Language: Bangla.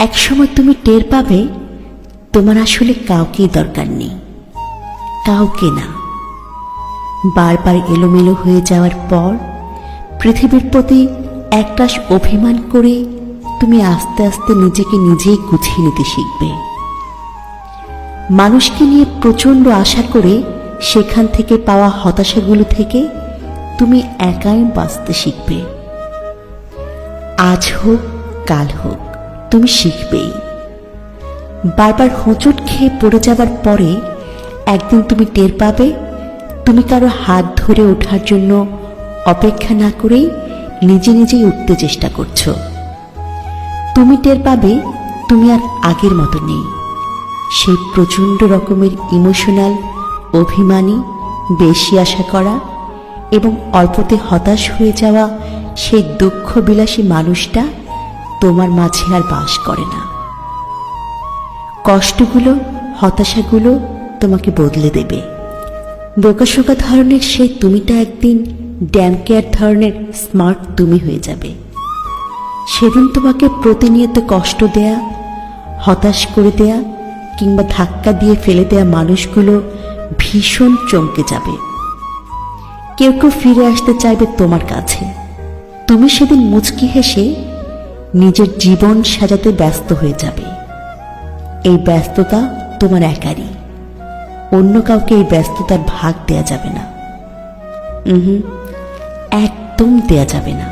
একসময় তুমি টের পাবে তোমার আসলে কাউকেই দরকার নেই, কাউকে না। বারবার এলোমেলো হয়ে যাওয়ার পর পৃথিবীর প্রতি একরাশ অভিমান করে তুমি আস্তে আস্তে নিজেকে নিজেই গুছিয়ে নিতে শিখবে। মানুষকে নিয়ে প্রচণ্ড আশা করে সেখান থেকে পাওয়া হতাশাগুলো থেকে তুমি একাই বাঁচতে শিখবে। আজ হোক কাল হোক তুমি শিখবেই। বারবার হোঁচট খেয়ে পড়ে যাবার পরে একদিন তুমি টের পাবে তুমি কারো হাত ধরে ওঠার জন্য অপেক্ষা না করেই নিজে নিজেই উঠতে চেষ্টা করছো। তুমি টের পাবে তুমি আর আগের মতো নেই। সেই প্রচণ্ড রকমের ইমোশনাল, অভিমানী, বেশি আশা করা এবং অল্পতে হতাশ হয়ে যাওয়া সেই দুঃখ বিলাসী মানুষটা তোমার মাঝে আর বাস করে না। কষ্টগুলো, হতাশাগুলো তোমাকে বদলে দেবে। বোকাশোকা ধরনের সেই তুমিটা একদিন ড্যাম কেয়ার ধরনের স্মার্ট তুমি হয়ে যাবে। সেদিন তোমাকে প্রতিনিয়ত কষ্ট দেয়া, হতাশ করে দেয়া কিংবা ধাক্কা দিয়ে ফেলে দেয়া মানুষগুলো ভীষণ চমকে যাবে। কেউ কেউ ফিরে আসতে চাইবে তোমার কাছে। তুমি সেদিন মুচকি হেসে নিজের জীবন সাজাতে ব্যস্ত হয়ে যাবে। এই ব্যস্ততা তোমার একারই, অন্য কাউকে এই ব্যস্ততার ভাগ দেয়া যাবে না। একদম দেয়া যাবে না।